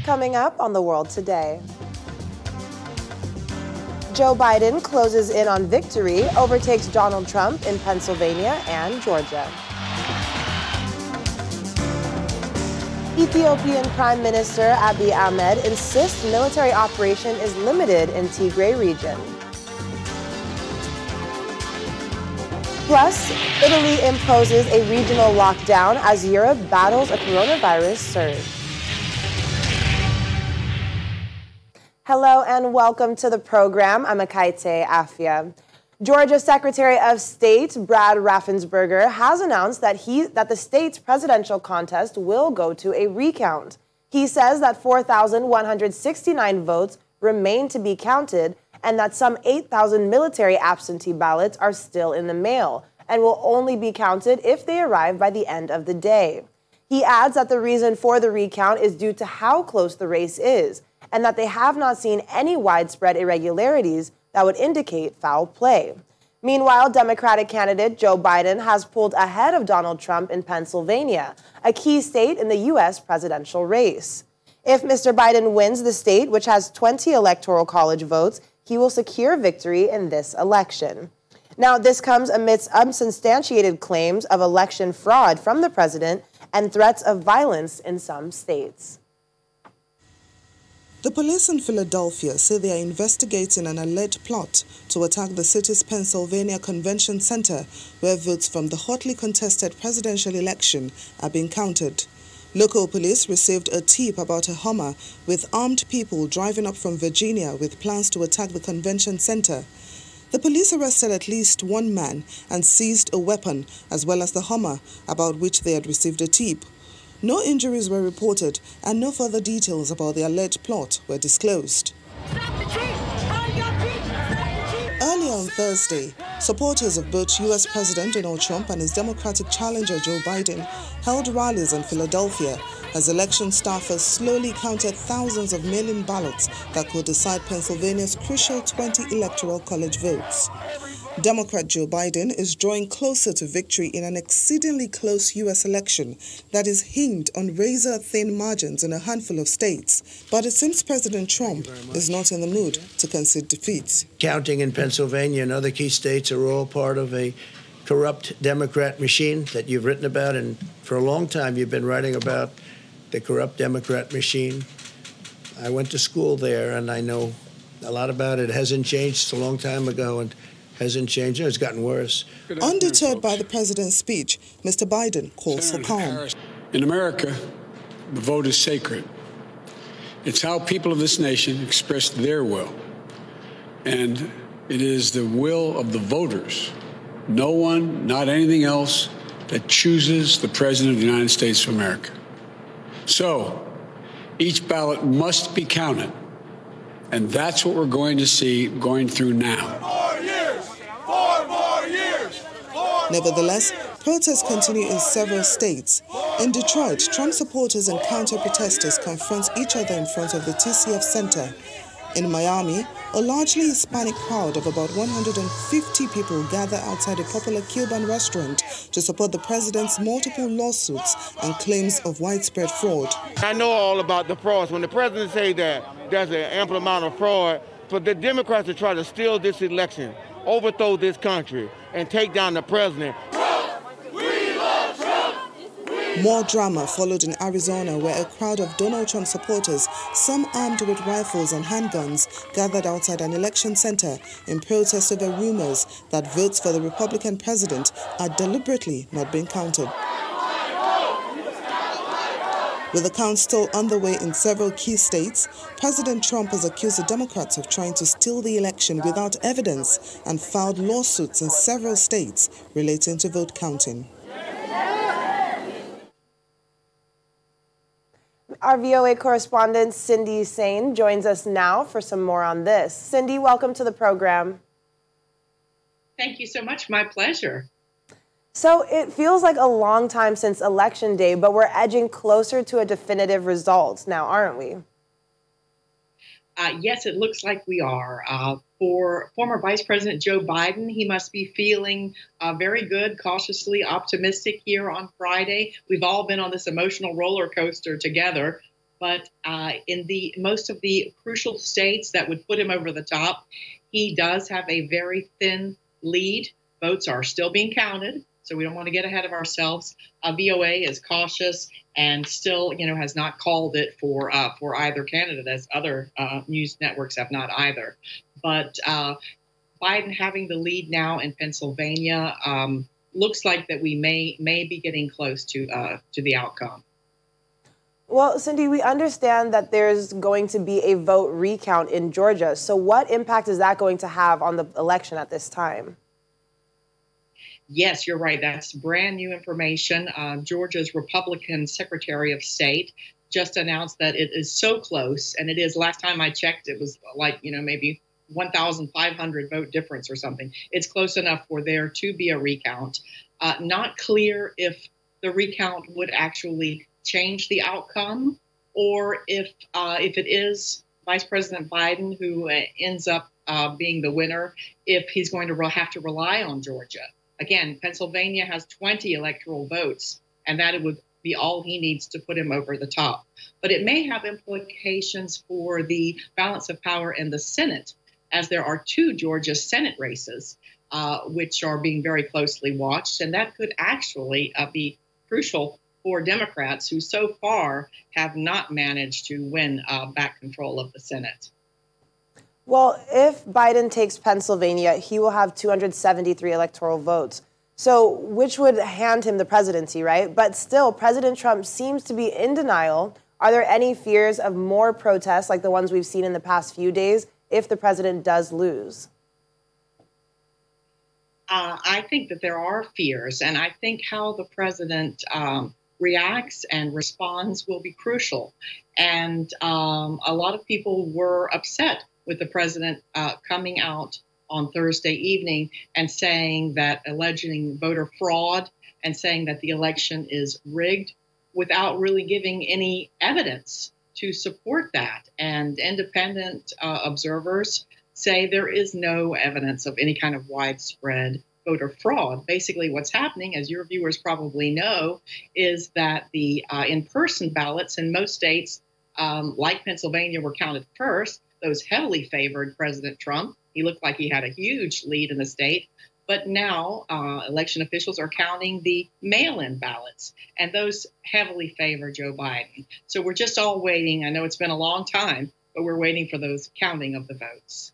Coming up on The World Today. Joe Biden closes in on victory, overtakes Donald Trump in Pennsylvania and Georgia. Ethiopian Prime Minister Abiy Ahmed insists military operation is limited in Tigray region. Plus, Italy imposes a regional lockdown as Europe battles a coronavirus surge. Hello and welcome to the program. I'm Akaite Afia. Georgia Secretary of State Brad Raffensperger has announced that the state's presidential contest will go to a recount. He says that 4,169 votes remain to be counted and that some 8,000 military absentee ballots are still in the mail and will only be counted if they arrive by the end of the day. He adds that the reason for the recount is due to how close the race is and that they have not seen any widespread irregularities that would indicate foul play. Meanwhile, Democratic candidate Joe Biden has pulled ahead of Donald Trump in Pennsylvania, a key state in the U.S. presidential race. If Mr. Biden wins the state, which has 20 electoral college votes, he will secure victory in this election. Now, this comes amidst unsubstantiated claims of election fraud from the president and threats of violence in some states. The police in Philadelphia say they are investigating an alleged plot to attack the city's Pennsylvania Convention Center, where votes from the hotly contested presidential election are being counted. Local police received a tip about a Hummer with armed people driving up from Virginia with plans to attack the convention center. The police arrested at least one man and seized a weapon, as well as the Hummer, about which they had received a tip. No injuries were reported, and no further details about the alleged plot were disclosed. Earlier on Thursday, supporters of both U.S. President Donald Trump and his Democratic challenger Joe Biden held rallies in Philadelphia as election staffers slowly counted thousands of mail-in ballots that could decide Pennsylvania's crucial 20 electoral college votes. Democrat Joe Biden is drawing closer to victory in an exceedingly close U.S. election that is hinged on razor-thin margins in a handful of states. But it seems President Trump is not in the mood to concede defeat. Counting in Pennsylvania and other key states are all part of a corrupt Democrat machine that you've written about, and for a long time you've been writing about the corrupt Democrat machine. I went to school there, and I know a lot about it. It hasn't changed. It's a long time ago, and hasn't changed. It's gotten worse. Undeterred by the president's speech, Mr. Biden calls for calm. In America, the vote is sacred. It's how people of this nation express their will. And it is the will of the voters, no one, not anything else, that chooses the President of the United States of America. So, each ballot must be counted. And that's what we're going to see going through now. Nevertheless, protests continue in several states. In Detroit, Trump supporters and counter-protesters confront each other in front of the TCF Center. In Miami, a largely Hispanic crowd of about 150 people gather outside a popular Cuban restaurant to support the president's multiple lawsuits and claims of widespread fraud. I know all about the fraud. When the president says that there's an ample amount of fraud, for the Democrats to try to steal this election, overthrow this country, and take down the president. Trump! We love Trump! More drama followed in Arizona, where a crowd of Donald Trump supporters, some armed with rifles and handguns, gathered outside an election center in protest over rumors that votes for the Republican president are deliberately not being counted. With the count still underway in several key states, President Trump has accused the Democrats of trying to steal the election without evidence and filed lawsuits in several states relating to vote counting. Our VOA correspondent Cindy Sain joins us now for some more on this. Cindy, welcome to the program. Thank you so much. My pleasure. So it feels like a long time since Election Day, but we're edging closer to a definitive result now, aren't we? Yes, it looks like we are. For former Vice President Joe Biden, he must be feeling very good, cautiously optimistic here on Friday. We've all been on this emotional roller coaster together. But in most of the crucial states that would put him over the top, he does have a very thin lead. Votes are still being counted, so we don't want to get ahead of ourselves. VOA is cautious and still, has not called it for either candidate, as other news networks have not either. But Biden having the lead now in Pennsylvania looks like that we may be getting close to the outcome. Well, Cindy, we understand that there's going to be a vote recount in Georgia. So what impact is that going to have on the election at this time? Yes, you're right. That's brand new information. Georgia's Republican Secretary of State just announced that it is so close, and it is, last time I checked, it was like, maybe 1,500 vote difference or something. It's close enough for there to be a recount. Not clear if the recount would actually change the outcome, or if it is Vice President Biden who ends up being the winner, if he's going to have to rely on Georgia. Again, Pennsylvania has 20 electoral votes, and that it would be all he needs to put him over the top. But it may have implications for the balance of power in the Senate, as there are 2 Georgia Senate races, which are being very closely watched, and that could actually be crucial for Democrats, who so far have not managed to win back control of the Senate. Well, if Biden takes Pennsylvania, he will have 273 electoral votes, so which would hand him the presidency, right? But still, President Trump seems to be in denial. Are there any fears of more protests like the ones we've seen in the past few days if the president does lose? I think that there are fears, and I think how the president reacts and responds will be crucial. And a lot of people were upset with the president coming out on Thursday evening and saying that, alleging voter fraud and saying that the election is rigged without really giving any evidence to support that. And independent observers say there is no evidence of any kind of widespread voter fraud. Basically, what's happening, as your viewers probably know, is that the in-person ballots in most states, like Pennsylvania, were counted first. Those heavily favored President Trump. He looked like he had a huge lead in the state. But now election officials are counting the mail-in ballots, and those heavily favor Joe Biden. So we're just all waiting. I know it's been a long time, but we're waiting for those counting of the votes.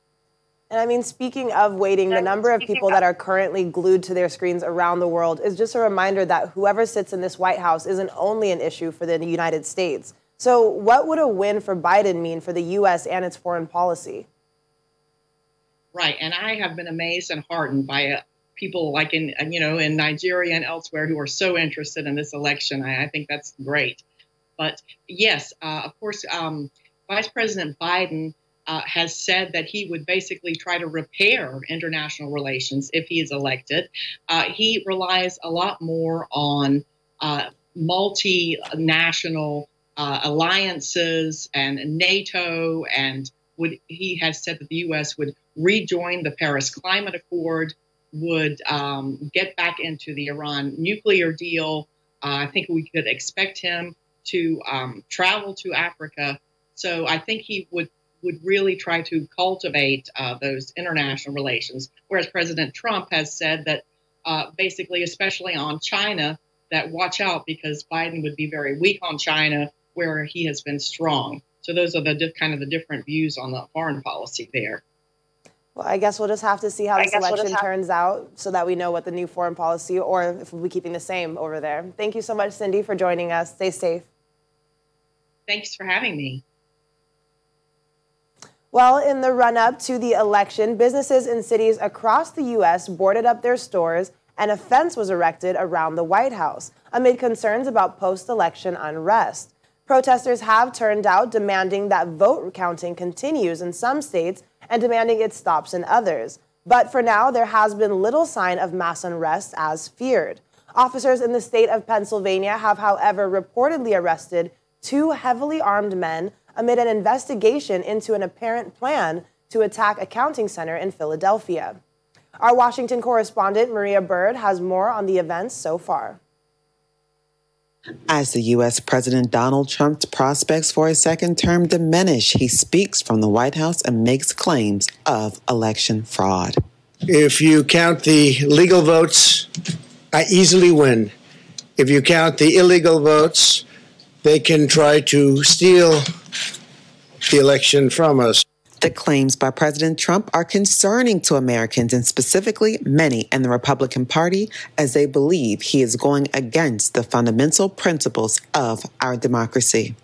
And I mean, speaking of waiting, the number of people that are currently glued to their screens around the world is just a reminder that whoever sits in this White House isn't only an issue for the United States. So what would a win for Biden mean for the U.S. and its foreign policy? Right. And I have been amazed and heartened by people like in Nigeria and elsewhere who are so interested in this election. I think that's great. But yes, of course, Vice President Biden has said that he would basically try to repair international relations if he is elected. He relies a lot more on multinational alliances and NATO, and he has said that the U.S. would rejoin the Paris Climate Accord, would get back into the Iran nuclear deal. I think we could expect him to travel to Africa. So I think he would really try to cultivate those international relations, whereas President Trump has said that basically, especially on China, that watch out because Biden would be very weak on China, where he has been strong. So those are the kind of the different views on the foreign policy there. Well, I guess we'll just have to see how this election turns out so that we know what the new foreign policy, or if we'll be keeping the same over there. Thank you so much, Cindy, for joining us. Stay safe. Thanks for having me. Well, in the run-up to the election, businesses in cities across the U.S. boarded up their stores and a fence was erected around the White House amid concerns about post-election unrest. Protesters have turned out, demanding that vote counting continues in some states and demanding it stops in others. But for now, there has been little sign of mass unrest as feared. Officers in the state of Pennsylvania have, however, reportedly arrested 2 heavily armed men amid an investigation into an apparent plan to attack a counting center in Philadelphia. Our Washington correspondent, Maria Bird, has more on the events so far. As the U.S. President Donald Trump's prospects for a second term diminish, he speaks from the White House and makes claims of election fraud. If you count the legal votes, I easily win. If you count the illegal votes, they can try to steal the election from us. The claims by President Trump are concerning to Americans, and specifically many in the Republican Party, as they believe he is going against the fundamental principles of our democracy.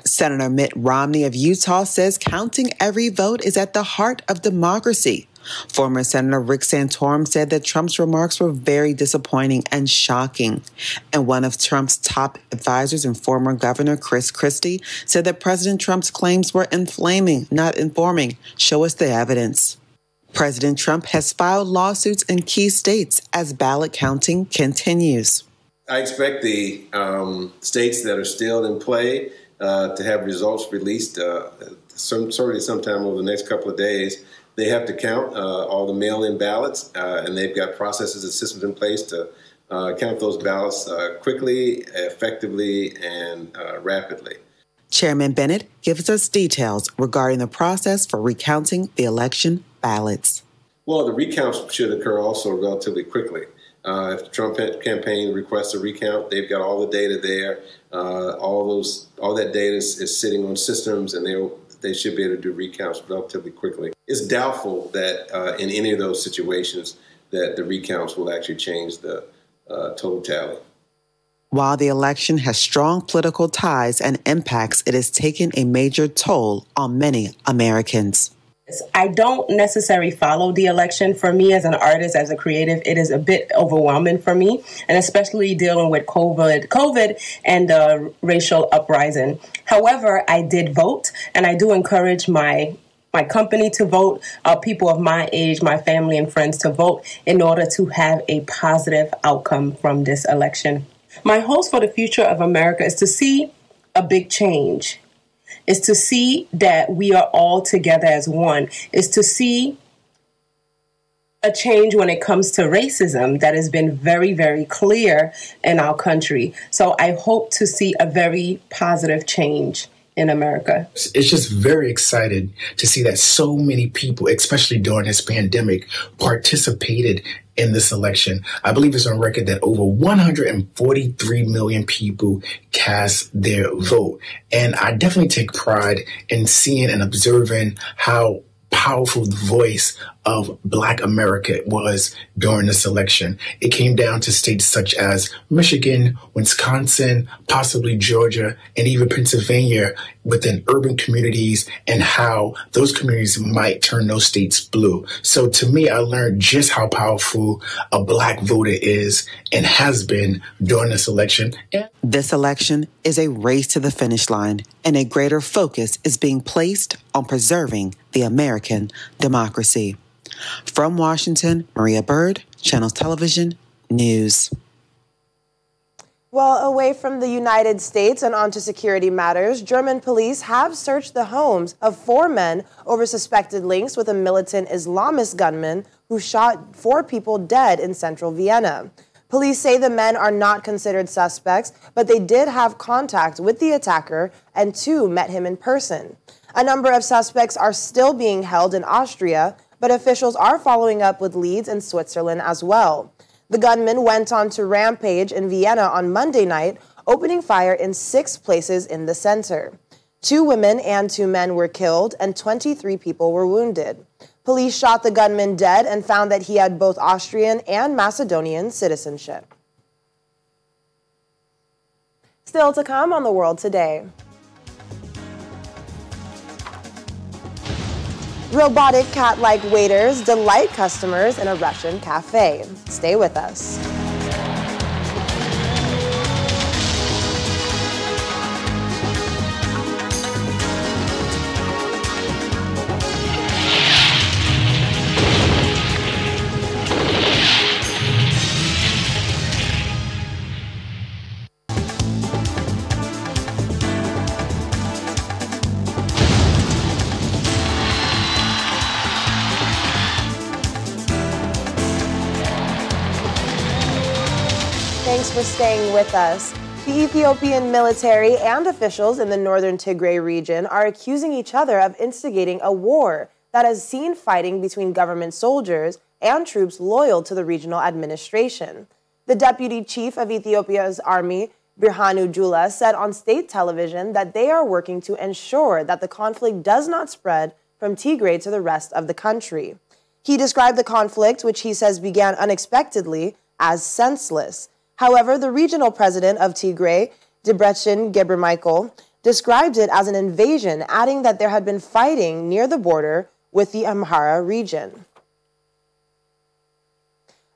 Senator Mitt Romney of Utah says counting every vote is at the heart of democracy. Former Senator Rick Santorum said that Trump's remarks were very disappointing and shocking. And one of Trump's top advisors and former Governor Chris Christie said that President Trump's claims were inflaming, not informing. Show us the evidence. President Trump has filed lawsuits in key states as ballot counting continues. I expect the states that are still in play to have results released certainly sometime over the next couple of days. They have to count all the mail-in ballots, and they've got processes and systems in place to count those ballots quickly, effectively, and rapidly. Chairman Bennett gives us details regarding the process for recounting the election ballots. Well, the recounts should occur also relatively quickly. If the Trump campaign requests a recount, they've got all the data there. All that data is sitting on systems, and they should be able to do recounts relatively quickly. It's doubtful that in any of those situations that the recounts will actually change the total tally. While the election has strong political ties and impacts, it has taken a major toll on many Americans. I don't necessarily follow the election. For me as an artist, as a creative, it is a bit overwhelming for me, and especially dealing with COVID and the racial uprising. However, I did vote, and I do encourage my company to vote, people of my age, my family and friends to vote in order to have a positive outcome from this election. My hopes for the future of America is to see a big change, is to see that we are all together as one, is to see a change when it comes to racism that has been very, very clear in our country. So I hope to see a very positive change in America. It's just very excited to see that so many people, especially during this pandemic, participated in this election. I believe it's on record that over 143 million people cast their vote. And I definitely take pride in seeing and observing how powerful the voice of Black America was during this election. It came down to states such as Michigan, Wisconsin, possibly Georgia, and even Pennsylvania within urban communities, and how those communities might turn those states blue. So to me, I learned just how powerful a Black voter is and has been during this election. This election is a race to the finish line, and a greater focus is being placed on preserving the American democracy. From Washington, Maria Bird, Channels Television News. Well, away from the United States and onto security matters, German police have searched the homes of 4 men over suspected links with a militant Islamist gunman who shot 4 people dead in central Vienna. Police say the men are not considered suspects, but they did have contact with the attacker, and 2 met him in person. A number of suspects are still being held in Austria, but officials are following up with leads in Switzerland as well. The gunman went on to rampage in Vienna on Monday night, opening fire in 6 places in the center. 2 women and 2 men were killed, and 23 people were wounded. Police shot the gunman dead and found that he had both Austrian and Macedonian citizenship. Still to come on The World Today. Robotic cat-like waiters delight customers in a Russian cafe. Stay with us. Thanks for staying with us. The Ethiopian military and officials in the northern Tigray region are accusing each other of instigating a war that has seen fighting between government soldiers and troops loyal to the regional administration. The deputy chief of Ethiopia's army, Birhanu Jula, said on state television that they are working to ensure that the conflict does not spread from Tigray to the rest of the country. He described the conflict, which he says began unexpectedly, as senseless. However, the regional president of Tigray, Debretsion Gebremichael, described it as an invasion, adding that there had been fighting near the border with the Amhara region.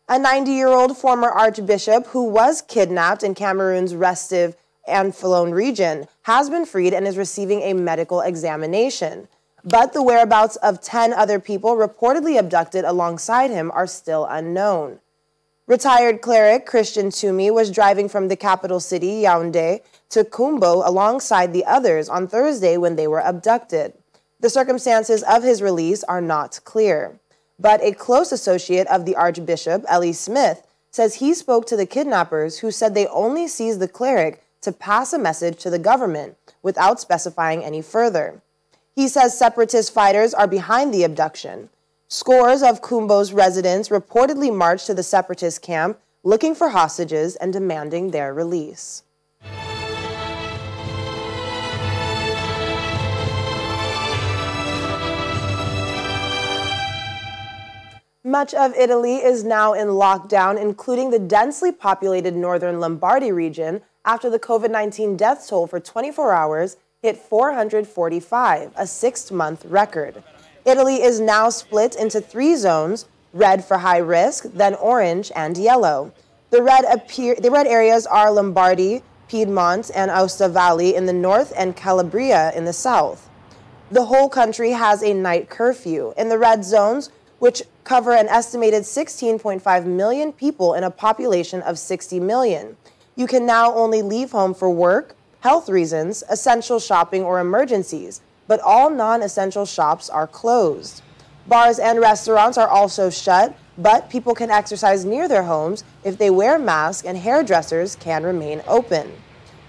A 90-year-old former archbishop who was kidnapped in Cameroon's restive Anfalone region has been freed and is receiving a medical examination. But the whereabouts of 10 other people reportedly abducted alongside him are still unknown. Retired cleric Christian Toomey was driving from the capital city, Yaoundé, to Kumbo alongside the others on Thursday when they were abducted. The circumstances of his release are not clear. But a close associate of the Archbishop, Ellie Smith, says he spoke to the kidnappers who said they only seized the cleric to pass a message to the government without specifying any further. He says separatist fighters are behind the abduction. Scores of Kumbo's residents reportedly marched to the separatist camp looking for hostages and demanding their release. Much of Italy is now in lockdown, including the densely populated northern Lombardy region, after the COVID-19 death toll for 24 hours hit 445, a 6-month record. Italy is now split into 3 zones, red for high risk, then orange and yellow. The red areas are Lombardy, Piedmont, and Aosta Valley in the north and Calabria in the south. The whole country has a night curfew. In the red zones, which cover an estimated 16.5 million people in a population of 60 million, you can now only leave home for work, health reasons, essential shopping, or emergencies, but all non-essential shops are closed. Bars and restaurants are also shut, but people can exercise near their homes if they wear masks, and hairdressers can remain open.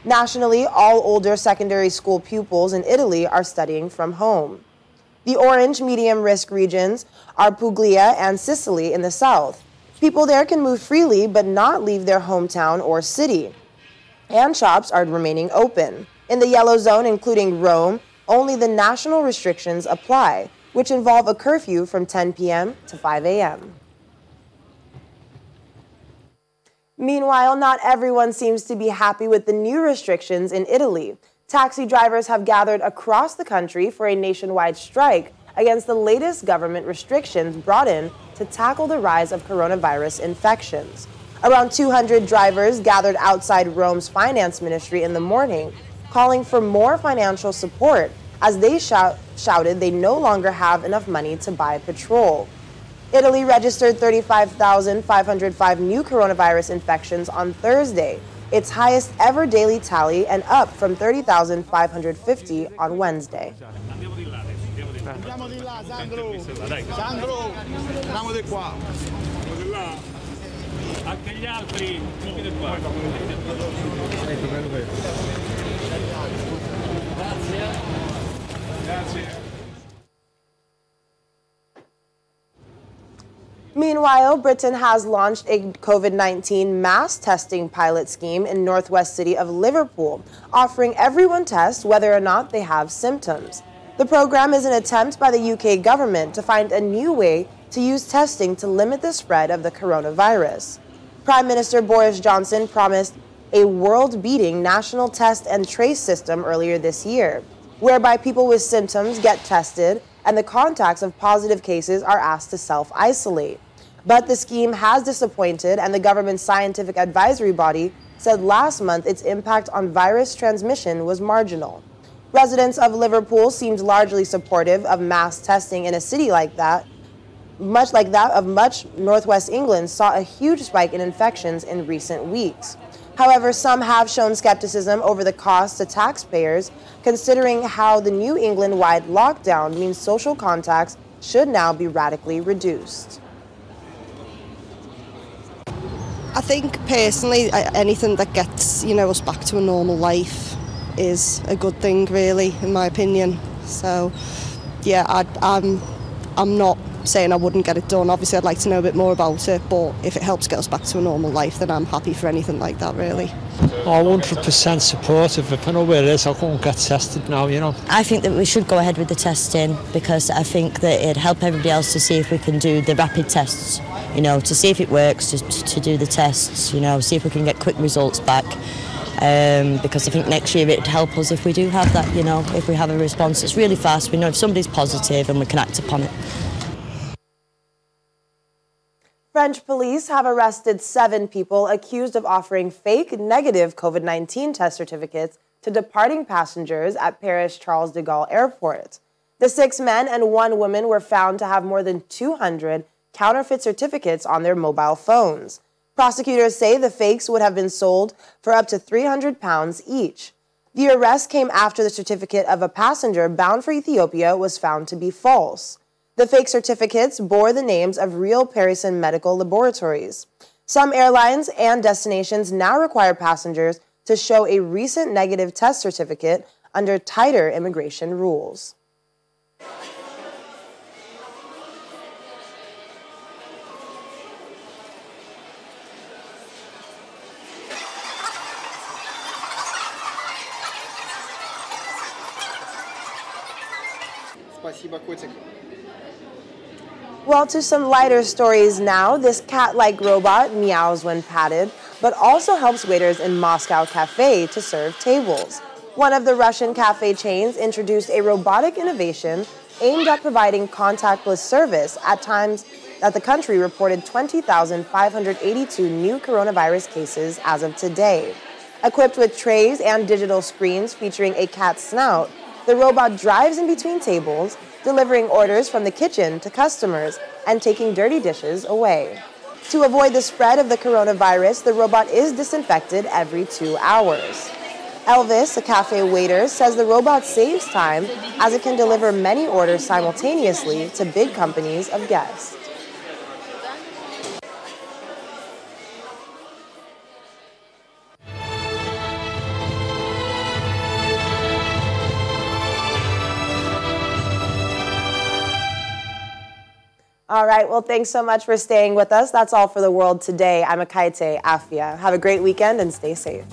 Nationally, all older secondary school pupils in Italy are studying from home. The orange medium risk regions are Puglia and Sicily in the south. People there can move freely but not leave their hometown or city, and shops are remaining open. In the yellow zone, including Rome, only the national restrictions apply, which involve a curfew from 10 p.m. to 5 a.m. Meanwhile, not everyone seems to be happy with the new restrictions in Italy. Taxi drivers have gathered across the country for a nationwide strike against the latest government restrictions brought in to tackle the rise of coronavirus infections. Around 200 drivers gathered outside Rome's finance ministry in the morning, calling for more financial support as they shouted they no longer have enough money to buy petrol. Italy registered 35,505 new coronavirus infections on Thursday, its highest ever daily tally, and up from 30,550 on Wednesday. Meanwhile, Britain has launched a COVID-19 mass testing pilot scheme in northwest city of Liverpool, offering everyone tests whether or not they have symptoms. The program is an attempt by the UK government to find a new way to use testing to limit the spread of the coronavirus. Prime Minister Boris Johnson promised a world-beating national test and trace system earlier this year, whereby people with symptoms get tested and the contacts of positive cases are asked to self-isolate. But the scheme has disappointed, and the government's scientific advisory body said last month its impact on virus transmission was marginal. Residents of Liverpool seemed largely supportive of mass testing in a city like that, much like that of much northwest England saw a huge spike in infections in recent weeks. However, some have shown skepticism over the cost to taxpayers, considering how the New England-wide lockdown means social contacts should now be radically reduced. I think personally, anything that gets, you know, us back to a normal life is a good thing, really, in my opinion. So, yeah, I'm not saying I wouldn't get it done. Obviously, I'd like to know a bit more about it, but if it helps get us back to a normal life, then I'm happy for anything like that, really. 100% supportive. If I know where it is, I'll go and get tested now, you know. I think that we should go ahead with the testing because I think that it'd help everybody else to see if we can do the rapid tests, you know, to see if it works, to do the tests, you know, see if we can get quick results back. Because I think next year it'd help us if we do have that, you know, if we have a response that's really fast, we know if somebody's positive and we can act upon it. French police have arrested 7 people accused of offering fake negative COVID-19 test certificates to departing passengers at Paris Charles de Gaulle Airport. The 6 men and 1 woman were found to have more than 200 counterfeit certificates on their mobile phones. Prosecutors say the fakes would have been sold for up to £300 each. The arrest came after the certificate of a passenger bound for Ethiopia was found to be false. The fake certificates bore the names of real Parisian medical laboratories. Some airlines and destinations now require passengers to show a recent negative test certificate under tighter immigration rules. Well, to some lighter stories now. This cat-like robot meows when patted, but also helps waiters in Moscow cafe to serve tables. One of the Russian cafe chains introduced a robotic innovation aimed at providing contactless service at times that the country reported 20,582 new coronavirus cases as of today. Equipped with trays and digital screens featuring a cat's snout, the robot drives in between tables, delivering orders from the kitchen to customers and taking dirty dishes away. To avoid the spread of the coronavirus, the robot is disinfected every 2 hours. Elvis, a cafe waiter, says the robot saves time as it can deliver many orders simultaneously to big companies of guests. All right, well, thanks so much for staying with us. That's all for the world today. I'm Akaite Afia. Have a great weekend and stay safe.